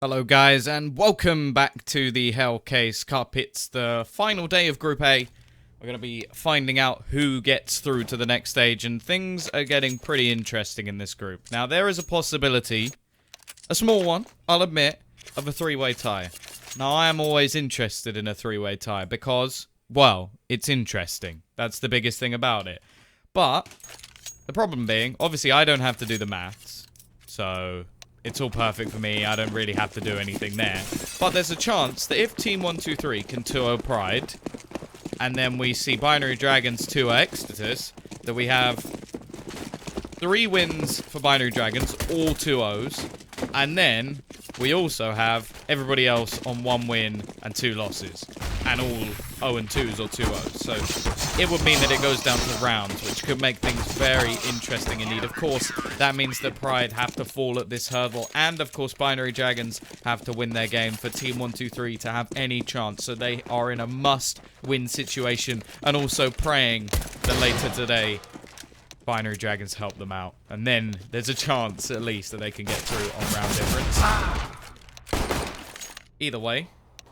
Hello guys, and welcome back to the Hellcase Cup. It's the final day of Group A. We're going to be finding out who gets through to the next stage, and things are getting pretty interesting in this group. Now, there is a possibility, a small one, I'll admit, of a three-way tie. Now, I am always interested in a three-way tie because, well, it's interesting. That's the biggest thing about it. But, the problem being, obviously I don't have to do the maths, so it's all perfect for me. I don't really have to do anything there. But there's a chance that if Team123 can 2-0 Pride, and then we see Binary Dragons 2-0 Exodus, that we have 3 wins for Binary Dragons, all 2-0s, and then we also have everybody else on 1 win and 2 losses, and all 0-2s or 2-0s. So it would mean that it goes down to rounds, which could make things very interesting indeed. Of course, that means that Pride have to fall at this hurdle, and of course Binary Dragons have to win their game for Team123 to have any chance. So they are in a must-win situation, and also praying that later today Binary Dragons help them out, and then there's a chance at least that they can get through on round difference. Either way,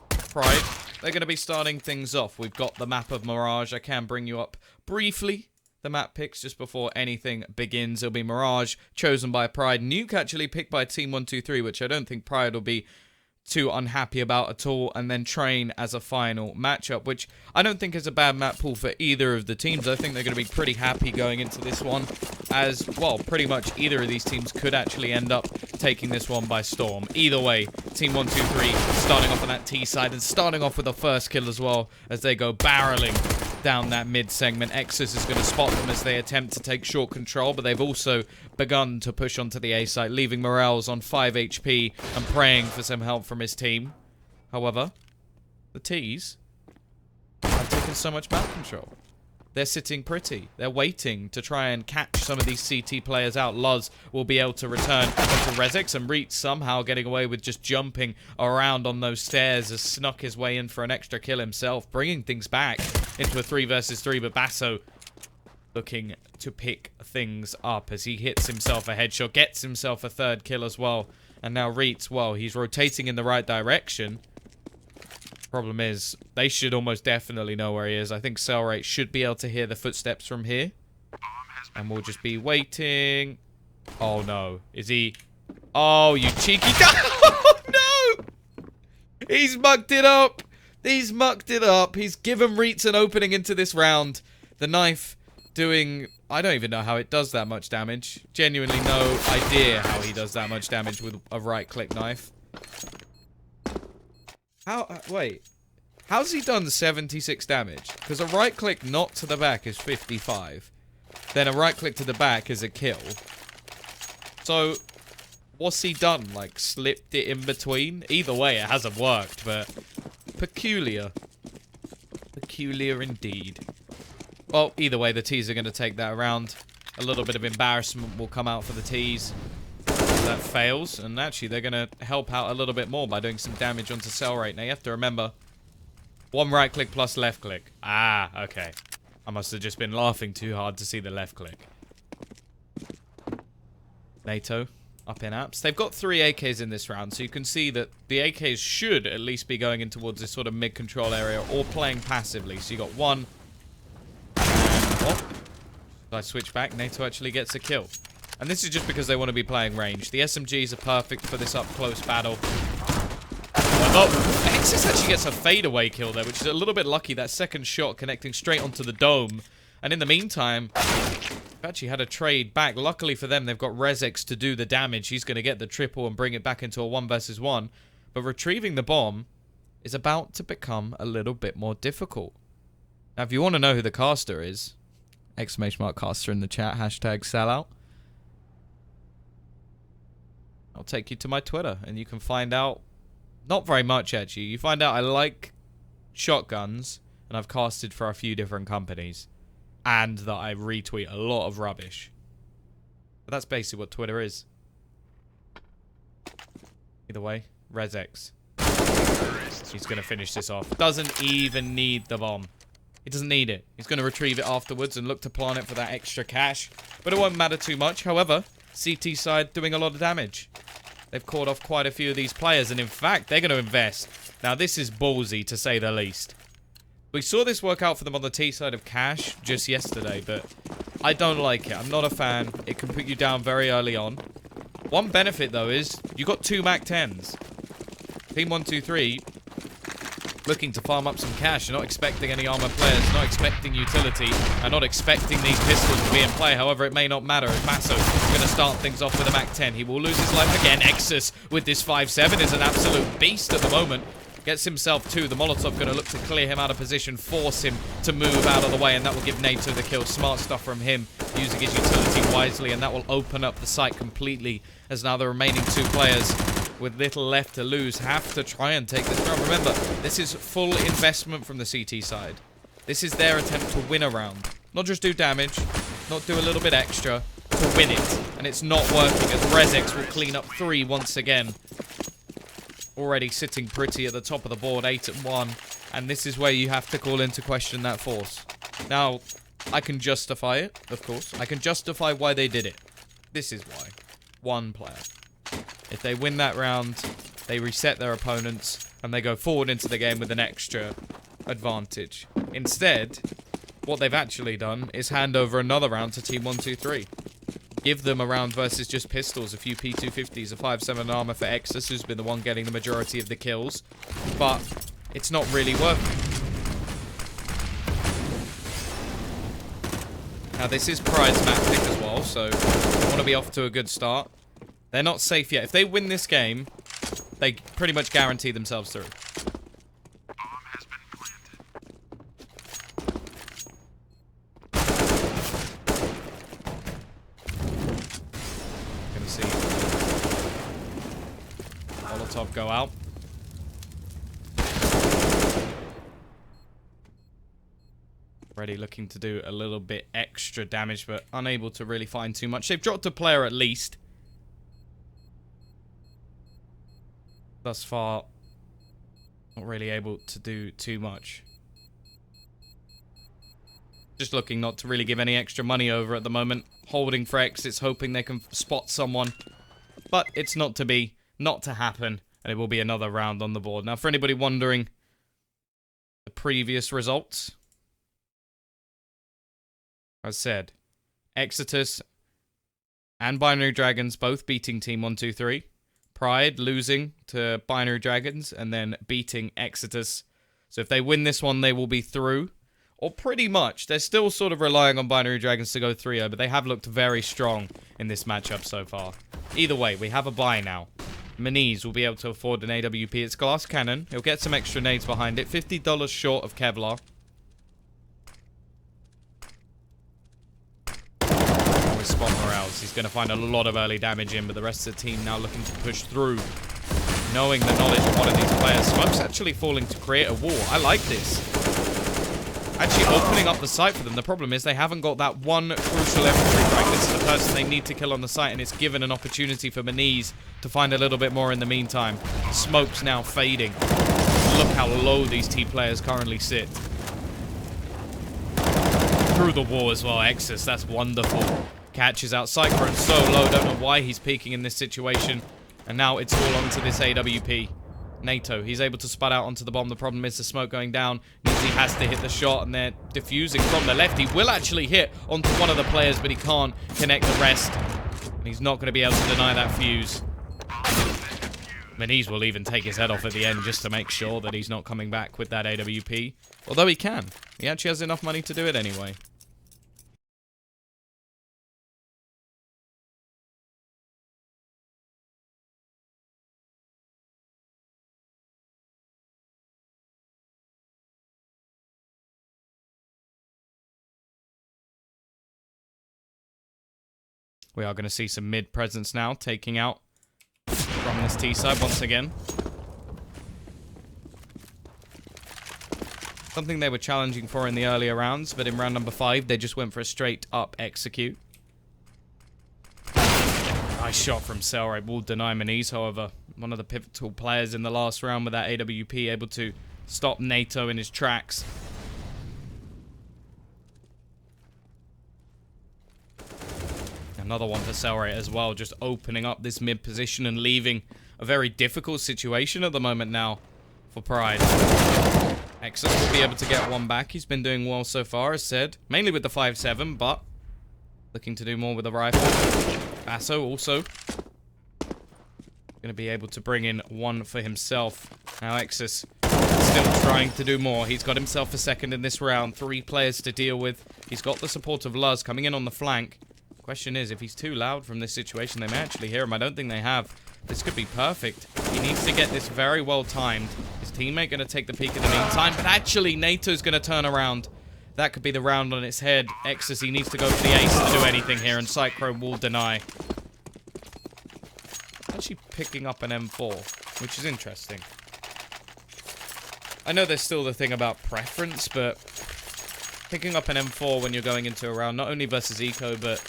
Pride, they're going to be starting things off. We've got the map of Mirage. I can bring you up briefly the map picks just before anything begins. It'll be Mirage, chosen by Pride. Nuke actually picked by Team123, which I don't think Pride will be too unhappy about at all, and then Train as a final matchup, which I don't think is a bad map pool for either of the teams. I think they're going to be pretty happy going into this one, as, well, pretty much either of these teams could actually end up taking this one by storm. Either way, Team123 starting off on that T side and starting off with the first kill as well as they go barreling down that mid segment. Exus is going to spot them as they attempt to take short control, but they've also begun to push onto the A site, leaving Morels on 5 HP and praying for some help from his team. However, the T's have taken so much map control. They're sitting pretty. They're waiting to try and catch some of these CT players out. Luz will be able to return to Rezex, and Reach somehow getting away with just jumping around on those stairs has snuck his way in for an extra kill himself, bringing things back into a 3 versus 3, but Basso looking to pick things up as he hits himself a headshot, gets himself a 3rd kill as well. And now Reach, well, he's rotating in the right direction. Problem is, they should almost definitely know where he is. I think Cellrate should be able to hear the footsteps from here. And we'll just be waiting. Oh, no. Is he... Oh, you cheeky... Oh, no! He's mucked it up. He's mucked it up. He's given Reitz an opening into this round. The knife doing... I don't even know how it does that much damage. Genuinely no idea how he does that much damage with a right-click knife. How... wait. How's he done 76 damage? Because a right-click not to the back is 55. Then a right-click to the back is a kill. So, what's he done? Like, slipped it in between? Either way, it hasn't worked, but... peculiar. Peculiar indeed. Well, either way, the T's are going to take that around. A little bit of embarrassment will come out for the T's. That fails, and actually they're going to help out a little bit more by doing some damage onto Cellrate. Now, you have to remember, 1 right click plus left click. Ah, okay. I must have just been laughing too hard to see the left click. NATO up in apps. They've got 3 AKs in this round, so you can see that the AKs should at least be going in towards this sort of mid-control area or playing passively. So you got 1. Oh. I switch back. NATO actually gets a kill. And this is just because they want to be playing range. The SMGs are perfect for this up-close battle. Oh, Exus actually gets a fadeaway kill there, which is a little bit lucky. That second shot connecting straight onto the dome. And in the meantime, they've actually had a trade back. Luckily for them, they've got Rezex to do the damage. He's going to get the triple and bring it back into a 1 versus 1. But retrieving the bomb is about to become a little bit more difficult. Now, if you want to know who the caster is, !caster in the chat, #sellout. I'll take you to my Twitter, and you can find out, not very much actually, you find out I like shotguns, and I've casted for a few different companies, and that I retweet a lot of rubbish. But that's basically what Twitter is. Either way, Rezex. He's going to finish this off. Doesn't even need the bomb. He doesn't need it. He's going to retrieve it afterwards and look to plant it for that extra cash. But it won't matter too much. However, CT side doing a lot of damage. They've caught off quite a few of these players, and in fact, they're going to invest. Now, this is ballsy, to say the least. We saw this work out for them on the T side of Cash just yesterday, but I don't like it. I'm not a fan. It can put you down very early on. One benefit, though, is you got 2 MAC-10s. Team123 looking to farm up some cash. They're not expecting any armor players, not expecting utility, and not expecting these pistols to be in play. However, it may not matter. Masso is going to start things off with a MAC-10. He will lose his life again. Exus with this 5.7 is an absolute beast at the moment. Gets himself 2. The Molotov going to look to clear him out of position, force him to move out of the way, and that will give NATO the kill. Smart stuff from him, using his utility wisely, and that will open up the site completely, as now the remaining 2 players with little left to lose have to try and take this round. Remember, this is full investment from the CT side. This is their attempt to win a round. Not just do damage, not do a little bit extra, to win it. And it's not working, as Rezex will clean up 3 once again. Already sitting pretty at the top of the board, 8-1. And this is where you have to call into question that force. Now, I can justify it, of course. I can justify why they did it. This is why. 1 player. If they win that round, they reset their opponents, and they go forward into the game with an extra advantage. Instead, what they've actually done is hand over another round to Team123. Give them a round versus just pistols, a few P250s, a 5.7 armor for Exus, who's been the one getting the majority of the kills. But it's not really working. Now, this is Pride's map pick as well, so they want to be off to a good start. They're not safe yet. If they win this game, they pretty much guarantee themselves through. Bomb has been planted. Gonna see Molotov go out. Already looking to do a little bit extra damage, but unable to really find too much. They've dropped a player at least. Thus far, not really able to do too much. Just looking not to really give any extra money over at the moment. Holding for exits, hoping they can spot someone. But it's not to be, not to happen, and it will be another round on the board. Now, for anybody wondering the previous results, as said, Exitus and Binary Dragons both beating Team123. Pride losing to Binary Dragons and then beating Exitus. So if they win this one, they will be through. Or pretty much. They're still sort of relying on Binary Dragons to go 3-0, but they have looked very strong in this matchup so far. Either way, we have a bye now. Maniz will be able to afford an AWP. It's glass cannon. He'll get some extra nades behind it. $50 short of Kevlar. With spot morales, he's going to find a lot of early damage in, but the rest of the team now looking to push through, knowing the knowledge of one of these players. Smoke's actually falling to create a wall. I like this. Actually opening up the site for them. The problem is they haven't got that one crucial infantry frag. This is the person they need to kill on the site, and it's given an opportunity for Maniz to find a little bit more in the meantime. Smoke's now fading. Look how low these T players currently sit. Through the wall as well, Exus. That's wonderful. Catches out Cyclone so low, don't know why he's peeking in this situation. And now it's all onto this AWP. NATO, he's able to spud out onto the bomb. The problem is the smoke going down. Means he has to hit the shot, and they're diffusing from the left. He will actually hit onto one of the players, but he can't connect the rest. And he's not going to be able to deny that fuse. Maniz will even take his head off at the end just to make sure that he's not coming back with that AWP. Although he can. He actually has enough money to do it anyway. We are going to see some mid presence now, taking out from this T side once again. Something they were challenging for in the earlier rounds, but in round number 5, they just went for a straight up execute. Nice shot from Selray. Will deny Maniz, however. One of the pivotal players in the last round with that AWP, able to stop NATO in his tracks. Another one for Cellrate as well, just opening up this mid position and leaving a very difficult situation at the moment now for Pride. Exus will be able to get one back. He's been doing well so far, as said. Mainly with the 5.7, but looking to do more with the rifle. Basso also going to be able to bring in one for himself. Now Exus still trying to do more. He's got himself a second in this round. 3 players to deal with. He's got the support of Luz coming in on the flank. Question is, if he's too loud from this situation, they may actually hear him. I don't think they have. This could be perfect. He needs to get this very well timed. His teammate going to take the peek in the meantime, but actually NATO's going to turn around. That could be the round on its head. Exus, he needs to go for the ace to do anything here, and Cyclone will deny. Actually picking up an M4, which is interesting. I know there's still the thing about preference, but picking up an M4 when you're going into a round, not only versus Eco, but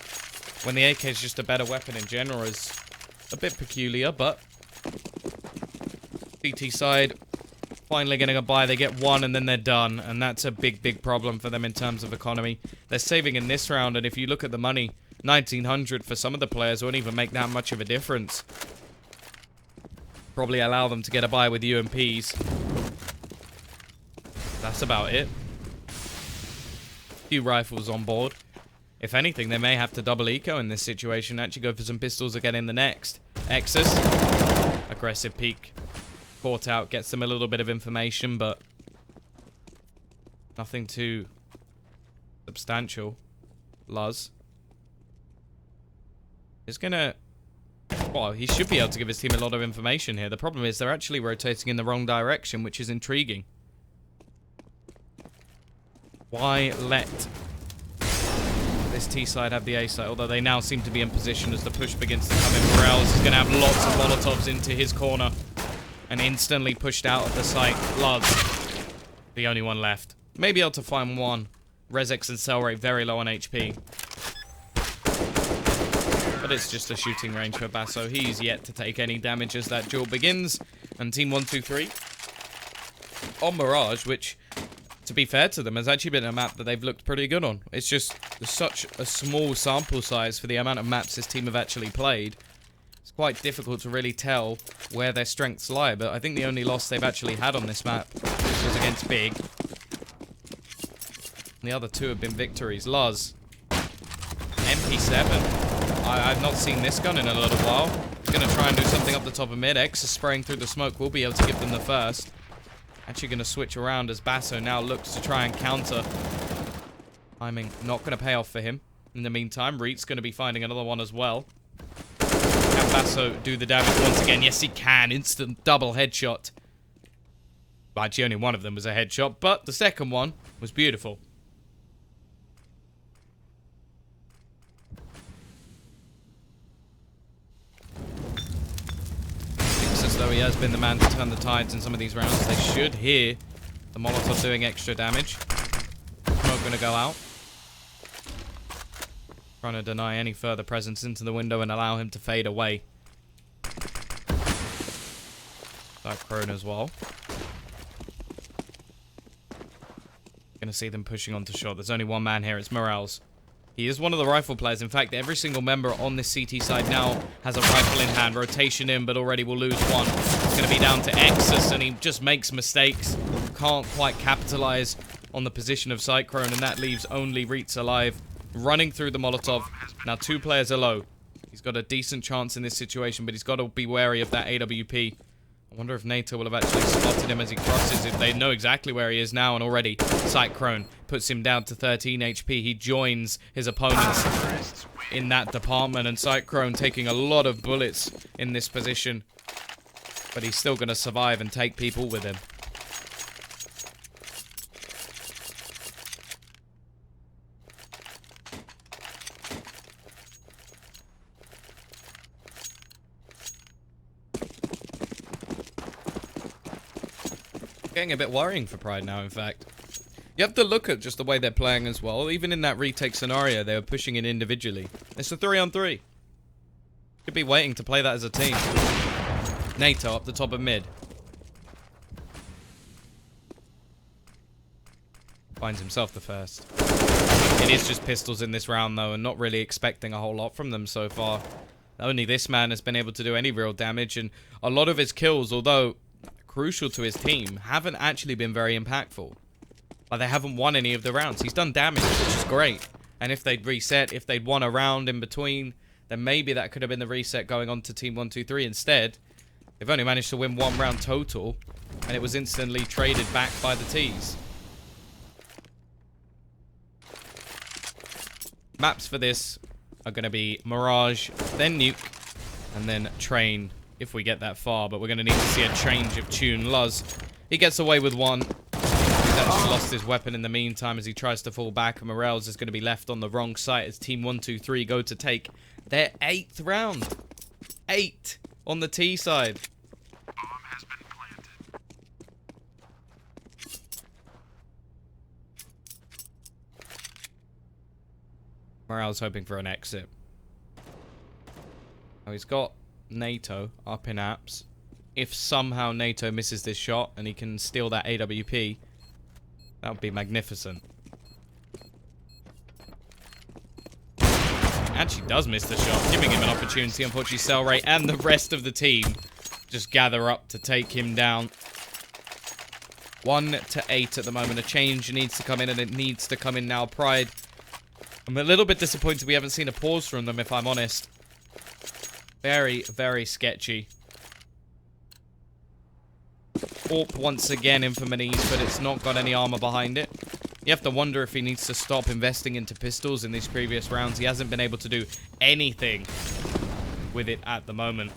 when the AK is just a better weapon in general, is a bit peculiar, but CT side finally getting a buy. They get one and then they're done, and that's a big problem for them in terms of economy. They're saving in this round, and if you look at the money, 1900 for some of the players won't even make that much of a difference. Probably allow them to get a buy with UMPs. That's about it. Few rifles on board. If anything, they may have to double eco in this situation. Actually go for some pistols again in the next. Exus. Aggressive peek. Caught out. Gets them a little bit of information, but nothing too substantial. Luz is gonna... Well, he should be able to give his team a lot of information here. The problem is they're actually rotating in the wrong direction, which is intriguing. Why let this T side have the A side? Although they now seem to be in position as the push begins to come in. Morales is going to have lots of Molotovs into his corner. And instantly pushed out of the site. Luz, the only one left. Maybe able to find one. Rezex and Cellrate very low on HP. But it's just a shooting range for Basso. He's yet to take any damage as that duel begins. And Team123 on Mirage, which, to be fair to them, has actually been a map that they've looked pretty good on. It's just such a small sample size for the amount of maps this team have actually played. It's quite difficult to really tell where their strengths lie, but I think the only loss they've actually had on this map was against Big. And the other two have been victories. Luz, MP7. I've not seen this gun in a little while. He's going to try and do something up the top of mid. X is spraying through the smoke. We'll be able to give them the first. Actually going to switch around as Basso now looks to try and counter. Timing not going to pay off for him. In the meantime, Reet's going to be finding another one as well. Can Basso do the damage once again? Yes, he can. Instant double headshot. Actually, only one of them was a headshot, but the second one was beautiful. Though he has been the man to turn the tides in some of these rounds. They should hear the Molotov doing extra damage. Smoke going to go out. Trying to deny any further presence into the window and allow him to fade away. Cyclone as well. Going to see them pushing onto shot. There's only one man here. It's Morales. He is one of the rifle players. In fact, every single member on this CT side now has a rifle in hand. Rotation in, but already will lose one. It's going to be down to Exus, and he just makes mistakes. Can't quite capitalize on the position of Cyclone, and that leaves only Reetz alive. Running through the Molotov. Now 2 players are low. He's got a decent chance in this situation, but he's got to be wary of that AWP. I wonder if NATO will have actually spotted him as he crosses. If they know exactly where he is now, and already Cyclone puts him down to 13 HP. He joins his opponents in that department, and Cyclone taking a lot of bullets in this position. But he's still going to survive and take people with him. Getting a bit worrying for Pride now, in fact. You have to look at just the way they're playing as well. Even in that retake scenario, they were pushing it individually. It's a 3-on-3. Could be waiting to play that as a team. NATO up the top of mid. Finds himself the first. It is just pistols in this round, though, and not really expecting a whole lot from them so far. Only this man has been able to do any real damage, and a lot of his kills, although crucial to his team, haven't actually been very impactful. Like, they haven't won any of the rounds. He's done damage, which is great. And if they'd reset, if they'd won a round in between, then maybe that could have been the reset going on to Team 123. Instead, they've only managed to win 1 round total, and it was instantly traded back by the T's. Maps for this are going to be Mirage, then Nuke, and then Train, if we get that far. But we're going to need to see a change of tune. Luz, he gets away with 1. He's actually lost his weapon in the meantime as he tries to fall back. And Morels is going to be left on the wrong site as Team 123 go to take their 8th round. 8 on the T side. Bomb has been planted. Morales hoping for an exit. Now he's got NATO up in apps. If somehow NATO misses this shot and he can steal that AWP, that would be magnificent. Actually does miss the shot, giving him an opportunity. Unfortunately, Cellray and the rest of the team just gather up to take him down. 1 to 8 at the moment. A change needs to come in, and it needs to come in now. Pride, I'm a little bit disappointed we haven't seen a pause from them, if I'm honest. Very, very sketchy. Orp once again in for Manise, but it's not got any armor behind it. You have to wonder if he needs to stop investing into pistols in these previous rounds. He hasn't been able to do anything with it at the moment.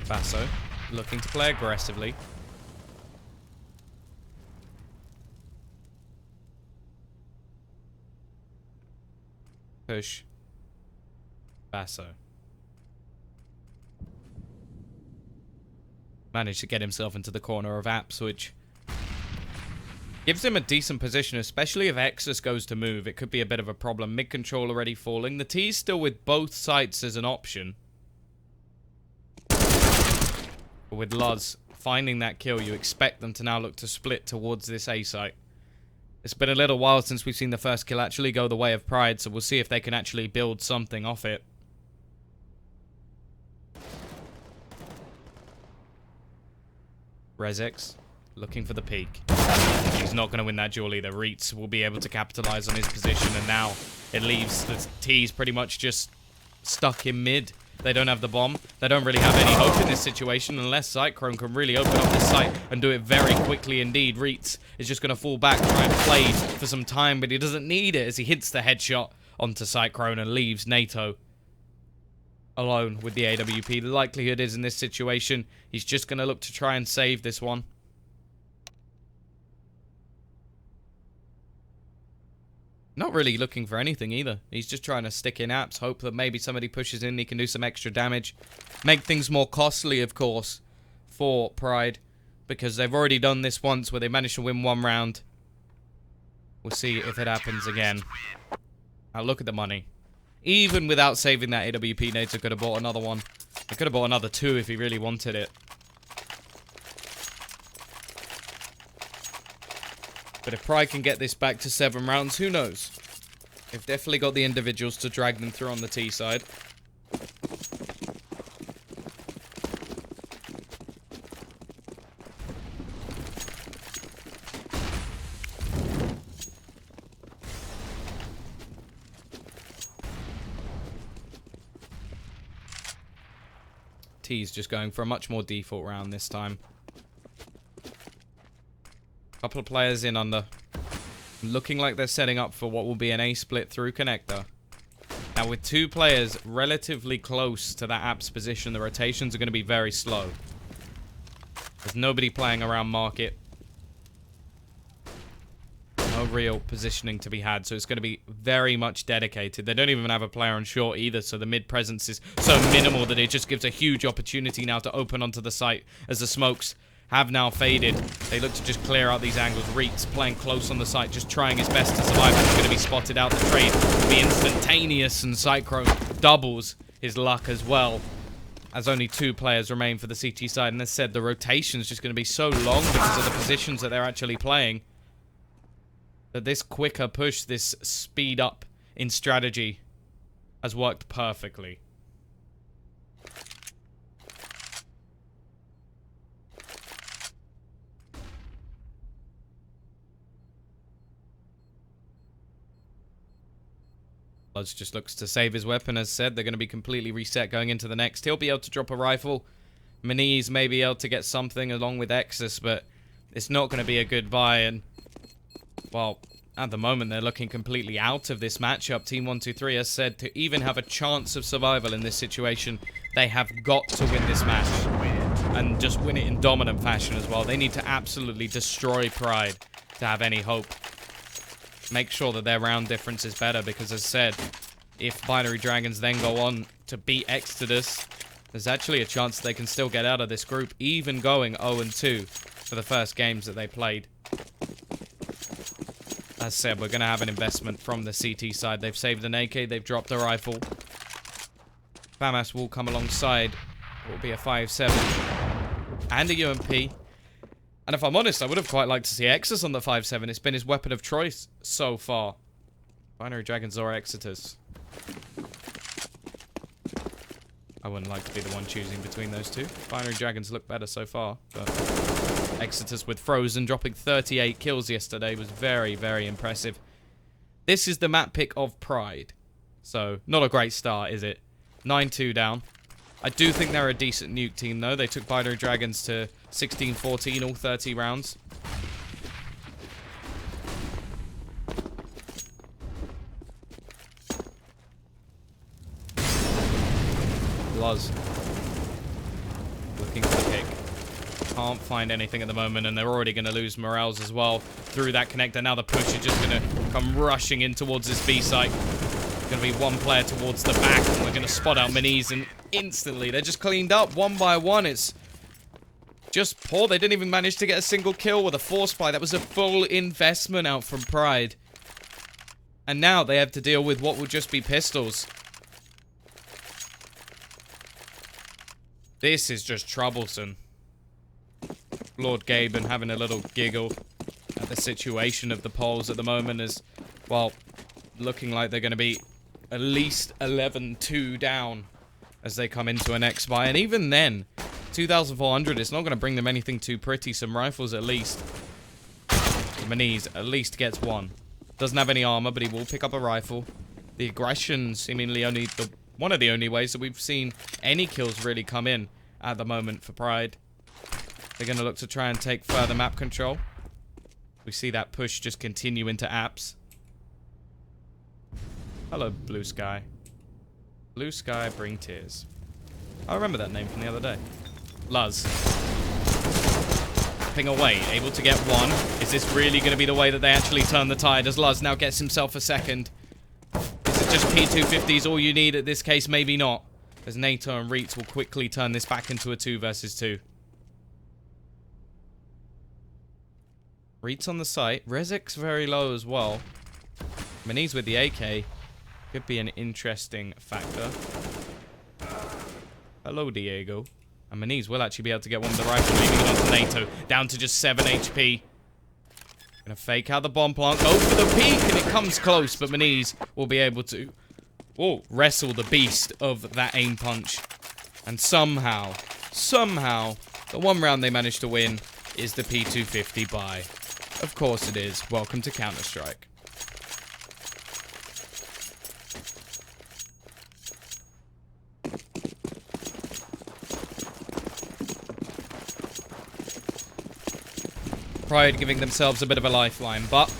Basso looking to play aggressively. Push. Basso. Managed to get himself into the corner of apps, which gives him a decent position, especially if Exus goes to move. It could be a bit of a problem. Mid control already falling. The T's still with both sites as an option. But with Luz finding that kill, you expect them to now look to split towards this A site. It's been a little while since we've seen the first kill actually go the way of Pride, so we'll see if they can actually build something off it. Rezex looking for the peak. He's not going to win that duel either. Reitz will be able to capitalize on his position, and now it leaves the T's pretty much just stuck in mid. They don't have the bomb. They don't really have any hope in this situation unless Cyclone can really open up this site and do it very quickly indeed. Reitz is just going to fall back, try and play for some time, but he doesn't need it as he hits the headshot onto Cyclone and leaves NATO alone with the AWP. The likelihood is in this situation, he's just going to look to try and save this one. Not really looking for anything either. He's just trying to stick in apps, hope that maybe somebody pushes in, he can do some extra damage. Make things more costly, of course, for Pride, because they've already done this once where they managed to win 1 round. We'll see if it happens again. Now look at the money. Even without saving that AWP, NATO could have bought another one. He could have bought another 2 if he really wanted it. But if Pride can get this back to 7 rounds, who knows? They've definitely got the individuals to drag them through on the T side. T's just going for a much more default round this time. Couple of players in under. Looking like they're setting up for what will be an A split through connector. Now with 2 players relatively close to that app's position, the rotations are going to be very slow. There's nobody playing around market. No real positioning to be had, so it's going to be very much dedicated. They don't even have a player on short either, so the mid presence is so minimal that it just gives a huge opportunity now to open onto the site as the smokes have now faded. They look to just clear out these angles. Reitz playing close on the site, just trying his best to survive. He's going to be spotted out. The trade will be instantaneous, and Cyclone doubles his luck as well. as only 2 players remain for the CT side. And as said, the rotation's just going to be so long because of the positions that they're actually playing, that this quicker push, this speed up in strategy, has worked perfectly. Luz just looks to save his weapon. As said, they're going to be completely reset going into the next. He'll be able to drop a rifle. Maniz may be able to get something along with Exus, but it's not going to be a good buy. And, well, at the moment, they're looking completely out of this matchup. Team123 has said to even have a chance of survival in this situation, they have got to win this match. And just win it in dominant fashion as well. They need to absolutely destroy Pride to have any hope. Make sure that their round difference is better, because as said, if Binary Dragons then go on to beat Exodus, there's actually a chance they can still get out of this group, even going 0-2 for the first games that they played. As said, we're going to have an investment from the CT side. They've saved an AK, they've dropped a rifle. FAMAS will come alongside. It will be a 5-7 and a UMP. And if I'm honest, I would have quite liked to see Exus on the 5-7. It's been his weapon of choice so far. Binary Dragons or Exodus. I wouldn't like to be the one choosing between those two. Binary Dragons look better so far, but Exodus with Frozen dropping 38 kills yesterday was very, very impressive. This is the map pick of Pride. So, not a great start, is it? 9-2 down. I do think they're a decent nuke team, though. They took Binary Dragons to 16-14, all 30 rounds. Luz looking for the pick. Can't find anything at the moment, and they're already going to lose morales as well through that connector. Now the push is just going to come rushing in towards this B site. Going to be one player towards the back, and we're going to spot out Maniz, and instantly they're just cleaned up one by one. It's just poor. They didn't even manage to get a single kill with a force buy. That was a full investment out from Pride. And now they have to deal with what will just be pistols. This is just troublesome. Lord Gaben having a little giggle at the situation of the polls at the moment is, well, looking like they're going to be at least 11-2 down as they come into an X-Buy. And even then, 2,400, it's not going to bring them anything too pretty. Some rifles at least. Maniz at least gets one. Doesn't have any armor, but he will pick up a rifle. The aggression seemingly only one of the only ways that we've seen any kills really come in at the moment for Pride. They're going to look to try and take further map control. We see that push just continue into apps. Hello, Blue Sky. Blue Sky, bring tears. I remember that name from the other day. Luz. Ping away, able to get one. Is this really going to be the way that they actually turn the tide as Luz now gets himself a second? Is it just P250s all you need at this case? Maybe not. As NATO and Reitz will quickly turn this back into a 2 versus 2. Reitz on the site. Rezek's very low as well. Maniz with the AK. Could be an interesting factor. Hello, Diego. And Maniz will actually be able to get one with the rifle, leaving it on to NATO. Down to just 7 HP. Gonna fake out the bomb plant. Go for the peek, and it comes close, but Maniz will be able to wrestle the beast of that aim punch. And somehow, the one round they managed to win is the P250 buy. Of course it is. Welcome to Counter-Strike. Pride giving themselves a bit of a lifeline, but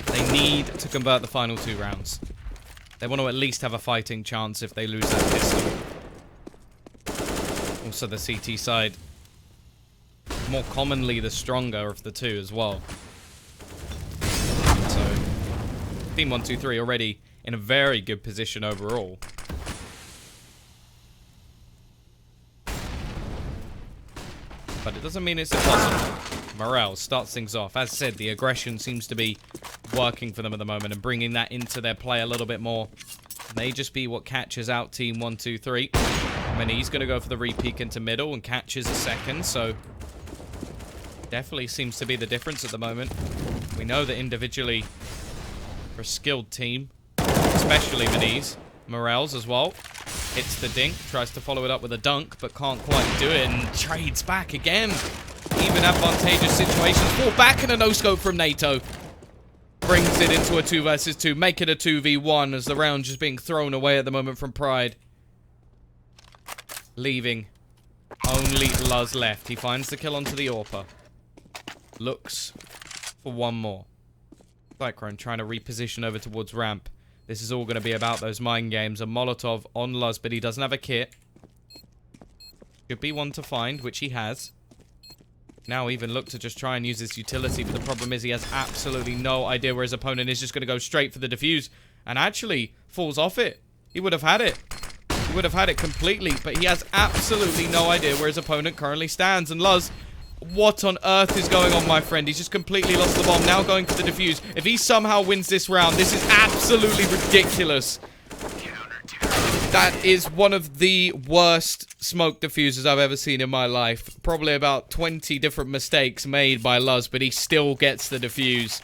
they need to convert the final 2 rounds. They want to at least have a fighting chance if they lose that pistol. Also the CT side, more commonly the stronger of the two as well. So, Team123 already in a very good position overall. But it doesn't mean it's impossible. Morale starts things off. As said, the aggression seems to be working for them at the moment and bringing that into their play a little bit more. May just be what catches out Team 123. And he's going to go for the re-peek into middle and catches a second, so definitely seems to be the difference at the moment. We know that individually, for a skilled team, especially Maniz, Morels as well, hits the dink, tries to follow it up with a dunk, but can't quite do it, and trades back again. Even advantageous situations. Fall back and a no-scope from NATO. Brings it into a 2 versus 2, make it a 2v1 as the round just being thrown away at the moment from Pride. Leaving only Luz left. He finds the kill onto the AWPer. Looks for one more. Cyclone trying to reposition over towards ramp. This is all going to be about those mind games. A Molotov on Luz, but he doesn't have a kit. Could be one to find, which he has. Now even look to just try and use his utility, but the problem is he has absolutely no idea where his opponent is. Just going to go straight for the defuse, and actually falls off it. He would have had it. He would have had it completely, but he has absolutely no idea where his opponent currently stands. And Luz, what on earth is going on, my friend? He's just completely lost the bomb, now going for the defuse. If he somehow wins this round, this is absolutely ridiculous. That is one of the worst smoke diffusers I've ever seen in my life. Probably about 20 different mistakes made by Luz, but he still gets the defuse.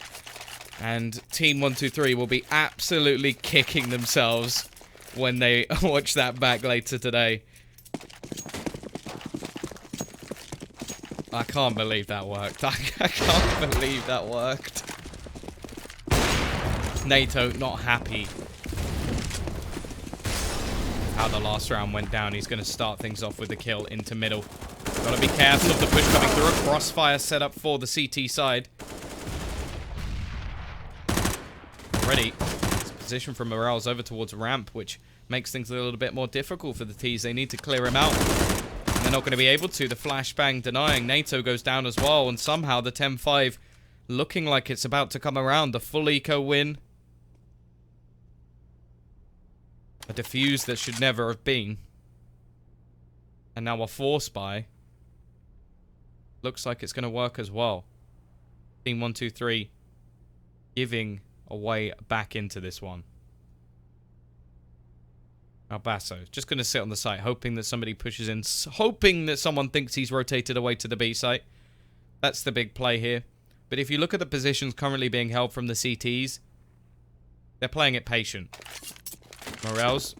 And Team 123 will be absolutely kicking themselves when they watch that back later today. I can't believe that worked. I can't believe that worked. NATO not happy how the last round went down. He's going to start things off with the kill into middle. Got to be careful of the push coming through. A crossfire set up for the CT side. Already, it's a position from Morales over towards ramp, which makes things a little bit more difficult for the T's. They need to clear him out. And they're not going to be able to. The flashbang denying. NATO goes down as well. And somehow the 10-5 looking like it's about to come around. The full eco win. A defuse that should never have been. And now a force buy. Looks like it's going to work as well. Team 123 giving a way back into this one. Now Basso just going to sit on the site, hoping that somebody pushes in, hoping that someone thinks he's rotated away to the B site. That's the big play here. But if you look at the positions currently being held from the CTs, they're playing it patient. Morels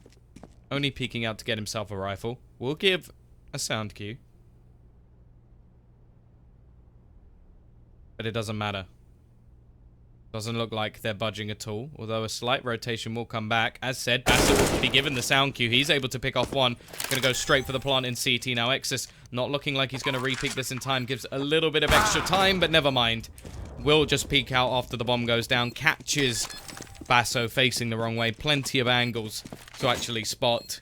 only peeking out to get himself a rifle. We'll give a sound cue. But it doesn't matter. Doesn't look like they're budging at all. Although a slight rotation will come back. As said, Bassett will be given the sound cue. He's able to pick off one. Going to go straight for the plant in CT. Now Exus not looking like he's going to re-peek this in time. Gives a little bit of extra time, but never mind. Will just peek out after the bomb goes down. Catches Basso facing the wrong way. Plenty of angles to actually spot.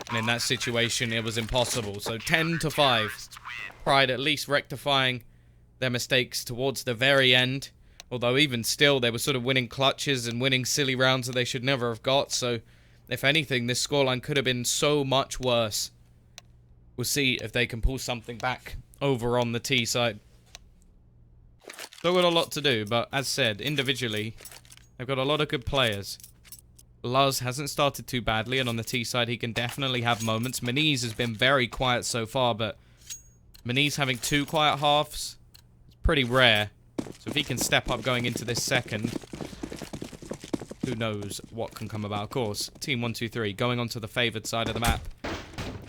And in that situation, it was impossible. So 10-5. Pride at least rectifying their mistakes towards the very end. Although even still, they were sort of winning clutches and winning silly rounds that they should never have got. So, if anything, this scoreline could have been so much worse. We'll see if they can pull something back over on the T side. Still got a lot to do, but as said, individually, they've got a lot of good players. Luz hasn't started too badly, and on the T side, he can definitely have moments. Maniz has been very quiet so far, but Maniz having 2 quiet halves is pretty rare. So if he can step up going into this second, who knows what can come about. Of course, Team 123 going onto the favoured side of the map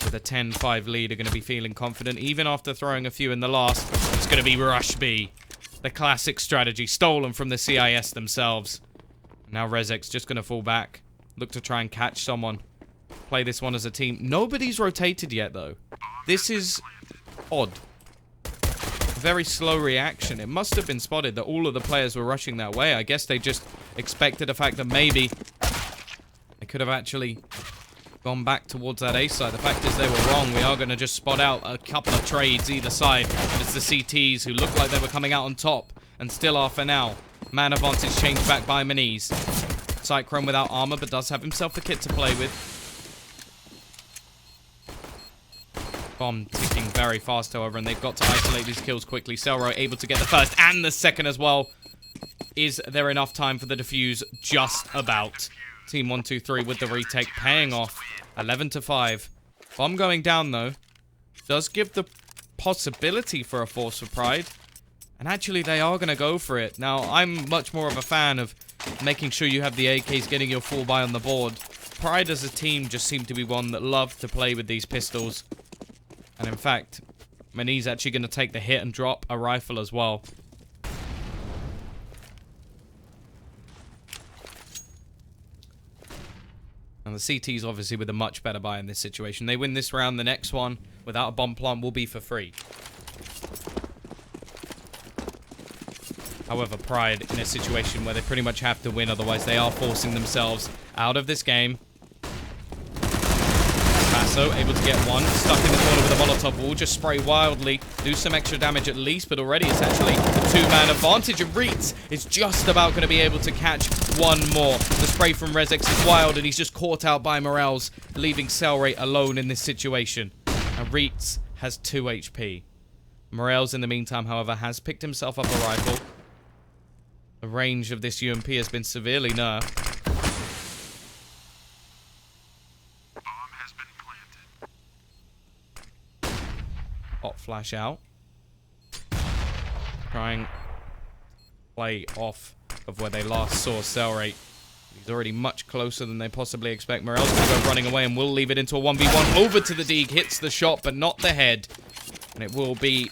with a 10-5 lead are going to be feeling confident. Even after throwing a few in the last, it's going to be Rush B. The classic strategy stolen from the CIS themselves. Now Rezek's just going to fall back. Look to try and catch someone. Play this one as a team. Nobody's rotated yet, though. This is odd. Very slow reaction. It must have been spotted that all of the players were rushing that way. I guess they just expected the fact that maybe they could have actually gone back towards that A side. The fact is they were wrong. We are going to just spot out a couple of trades either side. But it's the CTs who look like they were coming out on top and still are for now. Man advantage changed back by Maniz. Cyclone without armor, but does have himself a kit to play with. Bomb ticking very fast, however, and they've got to isolate these kills quickly. Selro able to get the first and the second as well. Is there enough time for the defuse? Just about. Team123 with the retake, paying off. 11-5. Bomb going down, though. Does give the possibility for a force for Pride. And actually, they are going to go for it. Now, I'm much more of a fan of making sure you have the AKs getting your full buy on the board. Pride as a team just seem to be one that love to play with these pistols. And in fact, Mani's actually going to take the hit and drop a rifle as well. And the CT's obviously with a much better buy in this situation. They win this round, the next one, without a bomb plant, will be for free. However, Pride in a situation where they pretty much have to win, otherwise they are forcing themselves out of this game. Basso able to get one, stuck in the corner with a Molotov wall, just spray wildly, do some extra damage at least, but already it's actually a two-man advantage, and Reitz is just about going to be able to catch one more. The spray from Rezex is wild, and he's just caught out by Morels, leaving Cellrate alone in this situation. And Reitz has 2 HP. Morels, in the meantime, however, has picked himself up a rifle. The range of this UMP has been severely nerfed. Bomb has been planted. Hot flash out. Trying play off of where they last saw Cellrate. He's already much closer than they possibly expect. Morel's going to go running away and will leave it into a 1v1. Over to the Deeg, hits the shot, but not the head. And it will be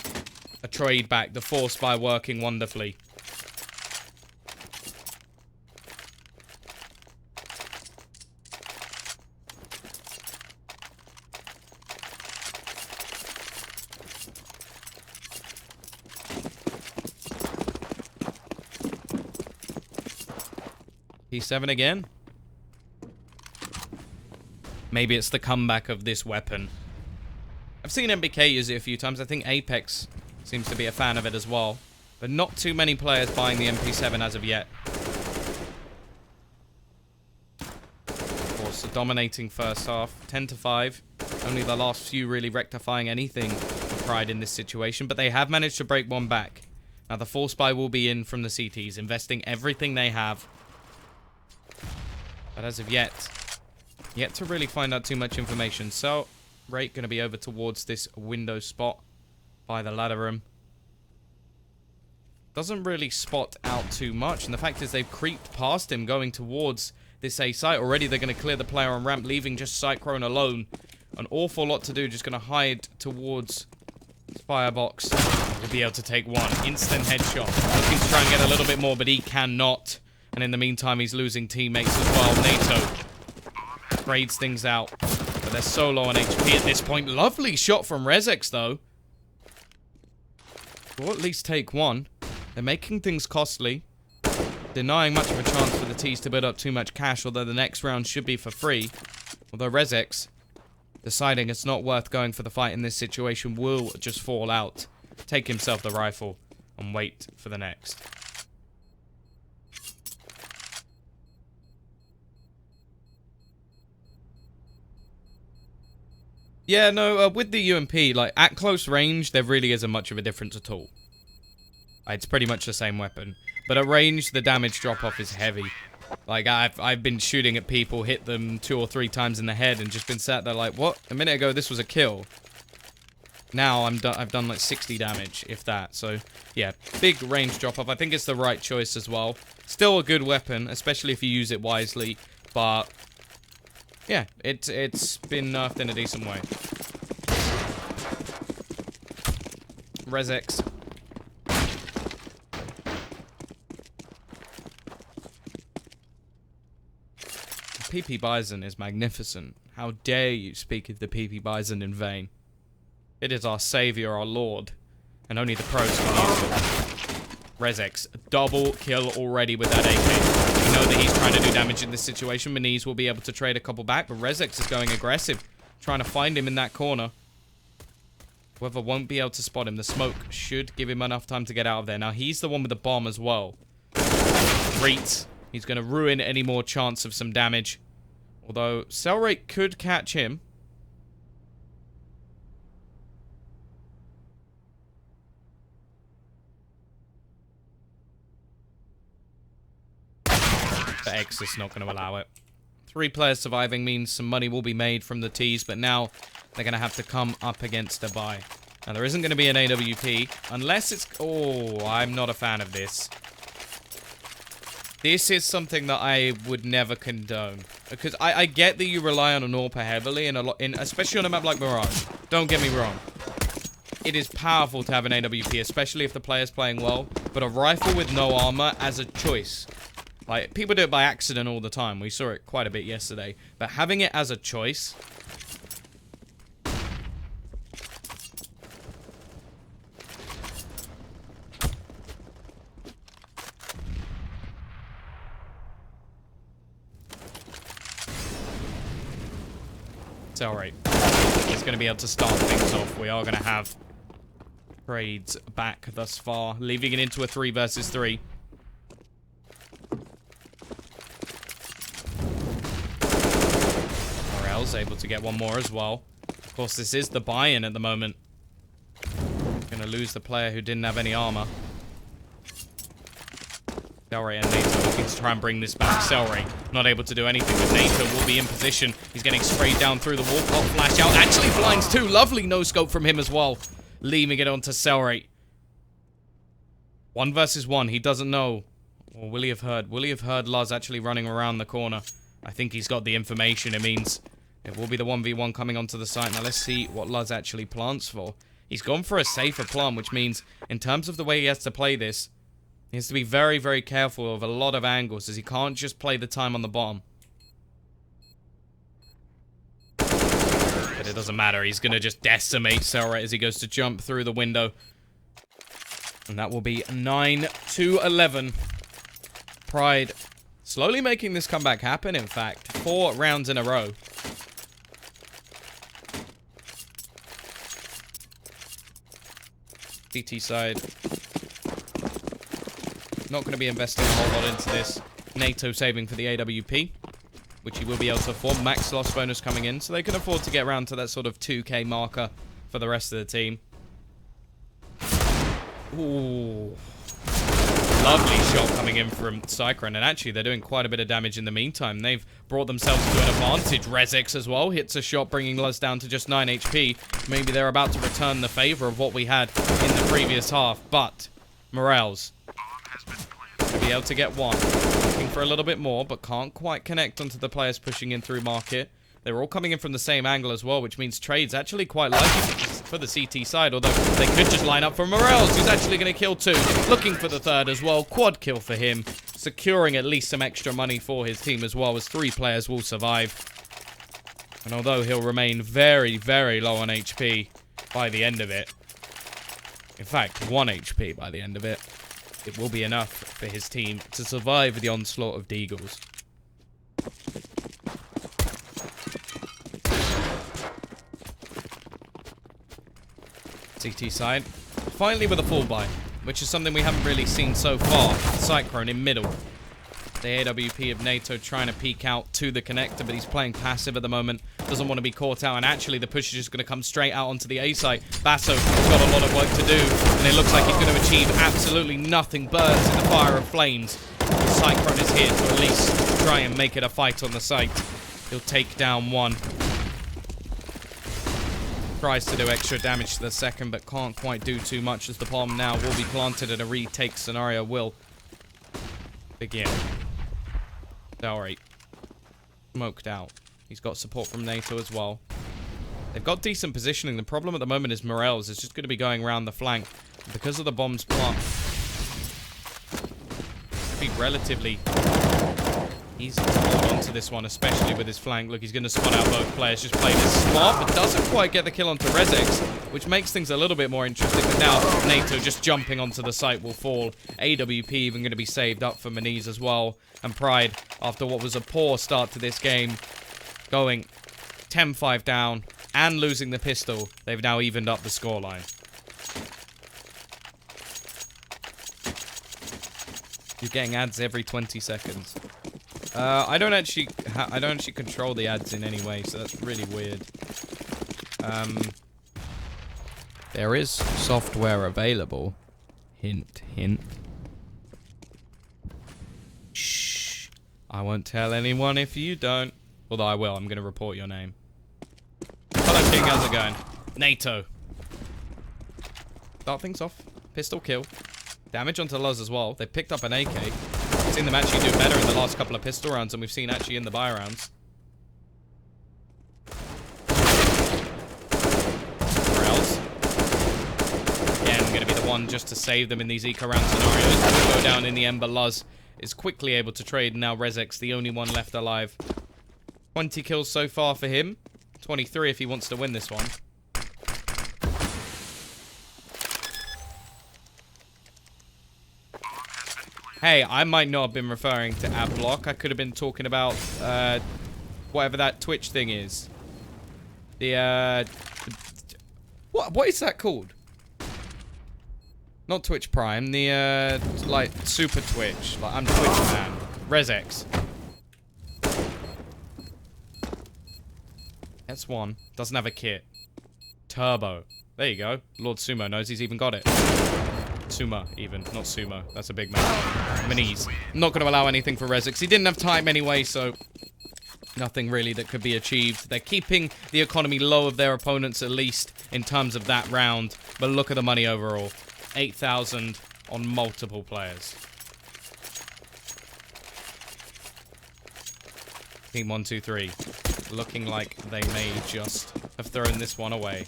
a trade back. The force by working wonderfully. P7 again. Maybe it's the comeback of this weapon. I've seen MBK use it a few times. I think Apex seems to be a fan of it as well. But not too many players buying the MP7 as of yet. Of course, a dominating first half. 10-5. Only the last few really rectifying anything for Pride in this situation. But they have managed to break one back. Now the force buy will be in from the CTs, investing everything they have. But as of yet to really find out too much information. So, Rate going to be over towards this window spot by the ladder room. Doesn't really spot out too much. And the fact is they've creeped past him going towards this A site. Already they're going to clear the player on ramp, leaving just Cyclone alone. An awful lot to do. Just going to hide towards Firebox. Will be able to take one. Instant headshot. Looking to try and get a little bit more, but he cannot. And in the meantime, he's losing teammates as well. NATO trades things out. But they're so low on HP at this point. Lovely shot from Rezex, though. We'll at least take one. They're making things costly. Denying much of a chance for the T's to build up too much cash, although the next round should be for free. Although Rezex, deciding it's not worth going for the fight in this situation, will just fall out. Take himself the rifle and wait for the next. Yeah, no, with the UMP, like, at close range, there really isn't much of a difference at all. It's pretty much the same weapon. But at range, the damage drop-off is heavy. Like, I've been shooting at people, hit them 2 or 3 times in the head, and just been sat there like, what? A minute ago, this was a kill. Now, I've done, like, 60 damage, if that. So, yeah, big range drop-off. I think it's the right choice as well. Still a good weapon, especially if you use it wisely, but... yeah, it's been nerfed in a decent way. Rezex. The PP Bison is magnificent. How dare you speak of the PP Bison in vain? It is our savior, our lord, and only the pros can use it. Rezex, double kill already with that AK. We know that he's trying to do damage in this situation. Maniz will be able to trade a couple back, but Rezex is going aggressive, trying to find him in that corner. Whoever won't be able to spot him. The smoke should give him enough time to get out of there. Now, he's the one with the bomb as well. Great. He's going to ruin any more chance of some damage. Although, Cellrate could catch him. But X is not going to allow it. 3 players surviving means some money will be made from the T's, but now they're going to have to come up against a buy. Now, there isn't going to be an AWP, unless it's... Oh, I'm not a fan of this. This is something that I would never condone. Because I get that you rely on an AWP heavily, especially on a map like Mirage. Don't get me wrong. It is powerful to have an AWP, especially if the player's playing well. But a rifle with no armor as a choice. Like, people do it by accident all the time. We saw it quite a bit yesterday. But having it as a choice... It's alright. It's going to be able to start things off. We are going to have trades back thus far, leaving it into a 3 versus 3. Morel's able to get one more as well. Of course, this is the buy-in at the moment. Going to lose the player who didn't have any armor. Selray and NATO looking to try and bring this back. Selray not able to do anything, but NATO will be in position. He's getting sprayed down through the wall. Pop flash out. Actually blinds too. Lovely no-scope from him as well. Leaving it onto Selray. 1 versus 1. He doesn't know. Or will he have heard? Will he have heard Luz actually running around the corner? I think he's got the information. It means it will be the 1v1 coming onto the site. Now let's see what Luz actually plants for. He's gone for a safer plant, which means in terms of the way he has to play this, he has to be very, very careful of a lot of angles, as he can't just play the time on the bottom. But it doesn't matter. He's going to just decimate Selray as he goes to jump through the window. And that will be 9-11. Pride slowly making this comeback happen, in fact. 4 rounds in a row. CT side. Not going to be investing a whole lot into this. NATO saving for the AWP, which he will be able to afford. Max loss bonus coming in, so they can afford to get around to that sort of 2k marker for the rest of the team. Ooh. Lovely shot coming in from Cyclone, and actually they're doing quite a bit of damage in the meantime. They've brought themselves to an advantage. Rezex as well hits a shot, bringing Luz down to just 9 HP. Maybe they're about to return the favor of what we had in the previous half, but Morels to be able to get one. Looking for a little bit more, but can't quite connect onto the players pushing in through market. They're all coming in from the same angle as well, which means trade's actually quite likely for the CT side, although they could just line up for Morels, who's actually going to kill 2. Looking for the 3rd as well. Quad kill for him, securing at least some extra money for his team as well, as 3 players will survive. And although he'll remain very, very low on HP by the end of it, in fact, 1 HP by the end of it, it will be enough for his team to survive the onslaught of Deagles. CT side, finally with a full buy, which is something we haven't really seen so far. Cyclone in middle. The AWP of NATO trying to peek out to the connector, but he's playing passive at the moment. Doesn't want to be caught out, and actually the push is just going to come straight out onto the A site. Basso has got a lot of work to do, and it looks like he's going to achieve absolutely nothing. Birds in the fire of flames. Cyclone is here to at least try and make it a fight on the site. He'll take down 1. Tries to do extra damage to the 2nd, but can't quite do too much, as the bomb now will be planted, and a retake scenario will begin. Alright. Smoked out. He's got support from NATO as well. They've got decent positioning. The problem at the moment is Morels is just going to be going around the flank. Because of the bomb's plant, be relatively easy to hold on to this one, especially with his flank. Look, he's going to spot out both players. Just played this smart, but doesn't quite get the kill onto Rezex, which makes things a little bit more interesting. But now, NATO just jumping onto the site will fall. AWP even going to be saved up for Maniz as well. And Pride, after what was a poor start to this game, going 10-5 down and losing the pistol, they've now evened up the scoreline. You're getting ads every 20 seconds. I don't actually control the ads in any way, so that's really weird. There is software available. Hint, hint. Shh. I won't tell anyone if you don't. Although I will. I'm going to report your name. Hello, King. How's it going? NATO. Start things off. Pistol kill. Damage onto Luz as well. They picked up an AK. We've seen them actually do better in the last couple of pistol rounds than we've seen actually in the buy rounds. Rails. Again, going to be the one just to save them in these eco round scenarios. We'll go down in the Ember. Luz is quickly able to trade. Now Rezek's the only one left alive. 20 kills so far for him. 23 if he wants to win this one. Hey, I might not have been referring to ad block. I could have been talking about whatever that Twitch thing is. The what is that called? Not Twitch Prime. The like Super Twitch. Like I'm Twitch man. Rezex. That's one. Doesn't have a kit. Turbo. There you go. Lord Sumo knows he's even got it. Sumo, even. Not Sumo. That's a big man. Minis. I'm not going to allow anything for Rezex. He didn't have time anyway, so nothing really that could be achieved. They're keeping the economy low of their opponents, at least in terms of that round. But look at the money overall. 8,000 on multiple players. Team123. Looking like they may just have thrown this one away.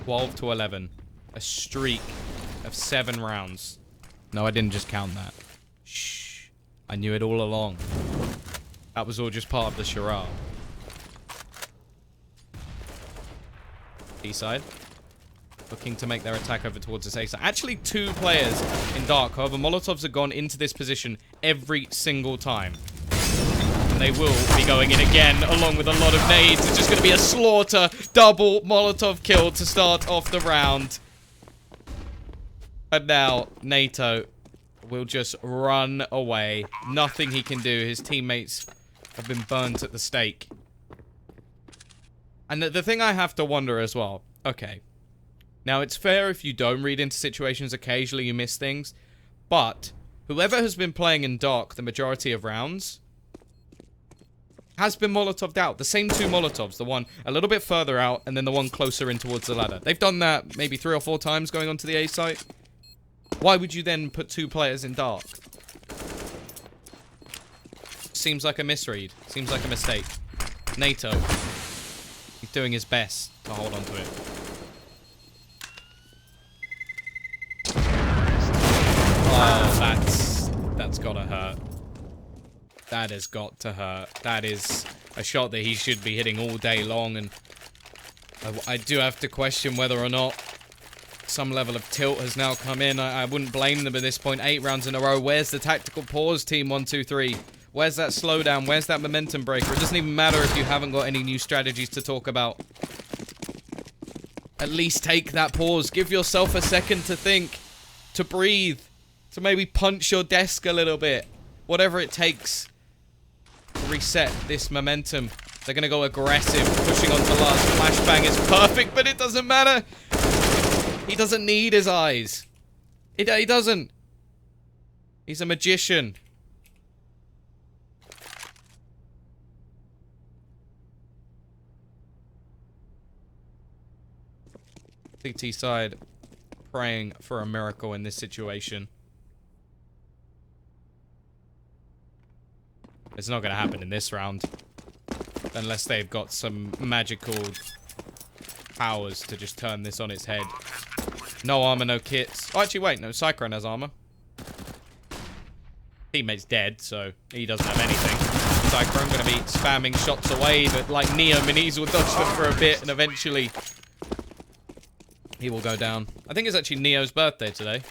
12 to 11. A streak of 7 rounds. No, I didn't just count that. Shh. I knew it all along. That was all just part of the charade. B-side. Looking to make their attack over towards this A-side. Actually, 2 players in dark. However, Molotovs have gone into this position every single time. And they will be going in again, along with a lot of nades. It's just going to be a slaughter. Double Molotov kill to start off the round. And now, NATO will just run away. Nothing he can do. His teammates have been burnt at the stake. And the thing I have to wonder as well. Okay. Now, it's fair if you don't read into situations. Occasionally, you miss things. But whoever has been playing in dark the majority of rounds has been Molotov'd out. The same 2 Molotovs. The one a little bit further out, and then the one closer in towards the ladder. They've done that maybe 3 or 4 times going onto the A site. Why would you then put 2 players in dark? Seems like a misread. Seems like a mistake. NATO. He's doing his best to hold on to it. Oh, that's gotta hurt. That has got to hurt. That is a shot that he should be hitting all day long, and I do have to question whether or not some level of tilt has now come in. I wouldn't blame them at this point. 8 rounds in a row. Where's the tactical pause, Team123? Where's that slowdown? Where's that momentum breaker? It doesn't even matter if you haven't got any new strategies to talk about. At least take that pause. Give yourself a second to think, to breathe, to maybe punch your desk a little bit. Whatever it takes to reset this momentum. They're going to go aggressive, pushing onto Luz. Flashbang is perfect, but it doesn't matter. He doesn't need his eyes. He doesn't. He's a magician. CT side praying for a miracle in this situation. It's not going to happen in this round. Unless they've got some magical powers to just turn this on its head. No armor, no kits. Oh, actually, wait. No, Cyclone has armor. Teammate's dead, so he doesn't have anything. Cyclone going to be spamming shots away, but like Neo, Minis will dodge them for a bit, and eventually he will go down. I think it's actually Neo's birthday today.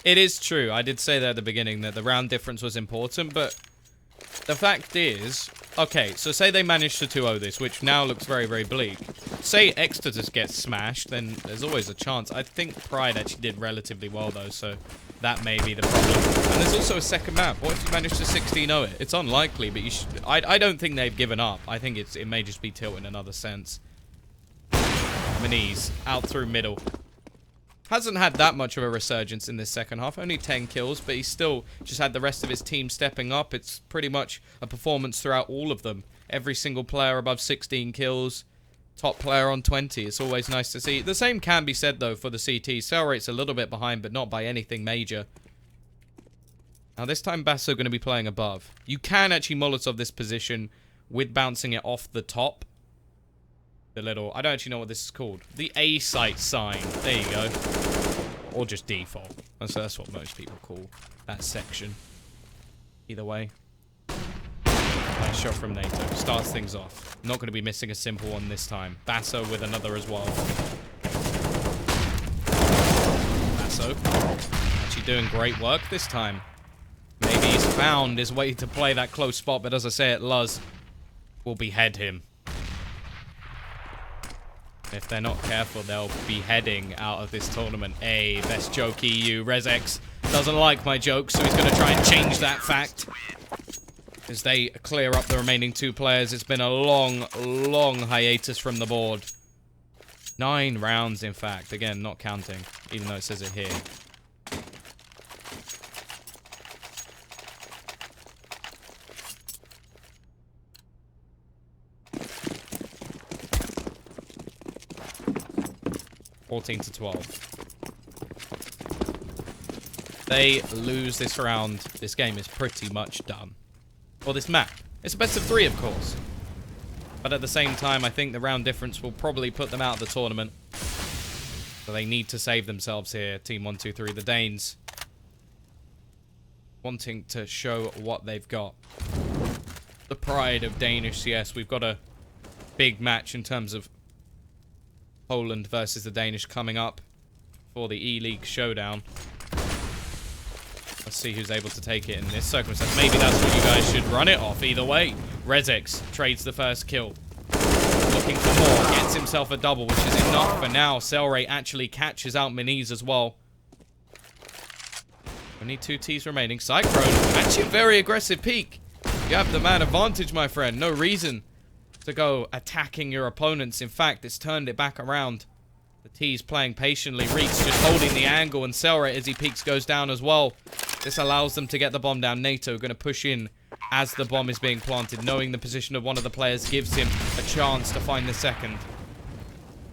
It is true. I did say that at the beginning that the round difference was important, but the fact is, okay, so say they manage to 2-0 this, which now looks very, very bleak. Say Exodus gets smashed, then there's always a chance. I think Pride actually did relatively well, though, so that may be the problem. And there's also a second map. What if you manage to 16-0 it? It's unlikely, but you should. I don't think they've given up. I think it may just be tilt in another sense. Minis out through middle. Hasn't had that much of a resurgence in this second half. Only 10 kills, but he's still just had the rest of his team stepping up. It's pretty much a performance throughout all of them. Every single player above 16 kills. Top player on 20. It's always nice to see. The same can be said, though, for the CT. Sale rate's a little bit behind, but not by anything major. Now, this time, Basso going to be playing above. You can actually Molotov this position with bouncing it off the top. The little, I don't actually know what this is called. The A site sign. There you go. Or just default. That's what most people call that section. Either way. Nice shot from NATO. Starts things off. Not going to be missing a simple one this time. Basso with another as well. Basso. Actually doing great work this time. Maybe he's found his way to play that close spot, but as I say, Luz will behead him. If they're not careful, they'll be heading out of this tournament. Hey, best joke EU. ResX doesn't like my joke, so he's going to try and change that fact. As they clear up the remaining 2 players. It's been a long, long hiatus from the board. 9 rounds, in fact. Again, not counting, even though it says it here. to 12. They lose this round. This game is pretty much done. Or this map. It's a best of 3, of course. But at the same time, I think the round difference will probably put them out of the tournament. So they need to save themselves here, Team123. The Danes wanting to show what they've got. The pride of Danish CS. We've got a big match in terms of Poland versus the Danish coming up for the E-League showdown. Let's see who's able to take it in this circumstance. Maybe that's what you guys should run it off. Either way, ResX trades the first kill. Looking for more. Gets himself a double, which is enough for now. Cellray actually catches out Miniz as well. Only 2 Ts remaining. Cyclone, actually a very aggressive peek. You have the man advantage, my friend. No reason to go attacking your opponents. In fact, it's turned it back around. The T's playing patiently. Reeks just holding the angle, and Cellray, as he peeks, goes down as well. This allows them to get the bomb down. NATO going to push in as the bomb is being planted. Knowing the position of one of the players gives him a chance to find the second.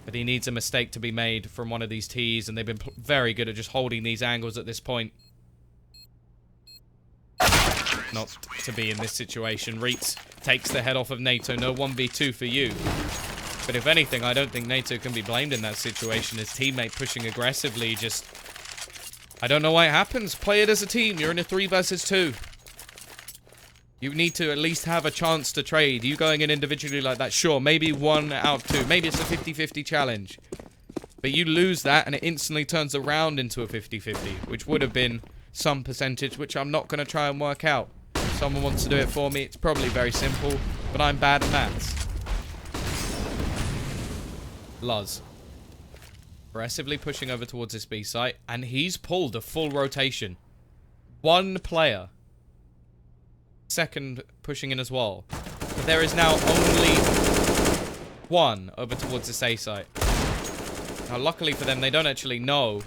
But he needs a mistake to be made from one of these T's, and they've been very good at just holding these angles at this point. Not to be in this situation. Reeks takes the head off of NATO. No 1v2 for you. But if anything, I don't think NATO can be blamed in that situation. His teammate pushing aggressively just... I don't know why it happens. Play it as a team. You're in a 3 versus 2. You need to at least have a chance to trade. You going in individually like that, sure, maybe 1 out of 2. Maybe it's a 50-50 challenge. But you lose that and it instantly turns around into a 50-50, which would have been some percentage, which I'm not going to try and work out. If someone wants to do it for me, it's probably very simple, but I'm bad at maths. Luz. Aggressively pushing over towards this B site, and he's pulled a full rotation. 1 player. Second pushing in as well. But there is now only 1 over towards this A site. Now, luckily for them, they don't actually know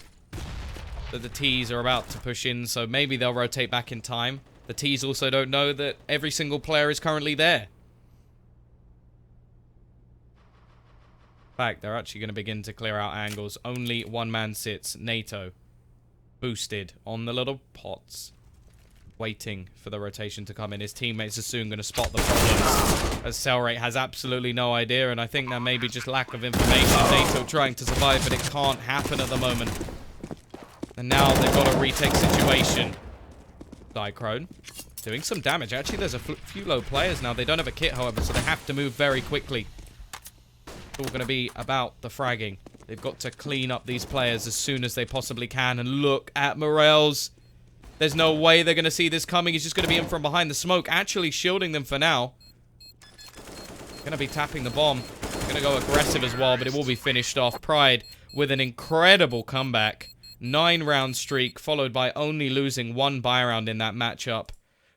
that the T's are about to push in, so maybe they'll rotate back in time. The T's also don't know that every single player is currently there. In fact, they're actually going to begin to clear out angles. Only 1 man sits. NATO. Boosted on the little pots. Waiting for the rotation to come in. His teammates are soon going to spot the problems. As Cellray has absolutely no idea. And I think that may be just lack of information. NATO trying to survive, but it can't happen at the moment. And now they've got a retake situation. Cyclone doing some damage. Actually, there's a few low players now. They don't have a kit, however, so they have to move very quickly. It's all going to be about the fragging. They've got to clean up these players as soon as they possibly can. And look at Morels. There's no way they're going to see this coming. He's just going to be in from behind the smoke, actually shielding them for now. Going to be tapping the bomb. Going to go aggressive as well, but it will be finished off. Pride with an incredible comeback. 9-round streak, followed by only losing 1 buy round in that matchup.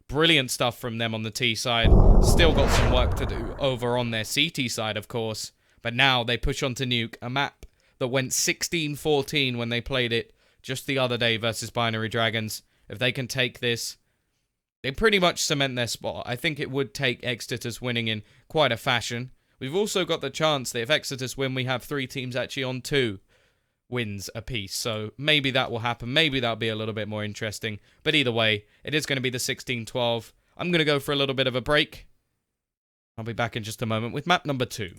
Brilliant stuff from them on the T side. Still got some work to do over on their CT side, of course. But now they push on to Nuke, a map that went 16-14 when they played it just the other day versus Binary Dragons. If they can take this, they pretty much cement their spot. I think it would take Exeter's winning in quite a fashion. We've also got the chance that if Exeter's win, we have 3 teams actually on 2 wins apiece. So maybe that will happen. Maybe that'll be a little bit more interesting. But either way, it is going to be the 16-12. I'm going to go for a little bit of a break. I'll be back in just a moment with map number 2.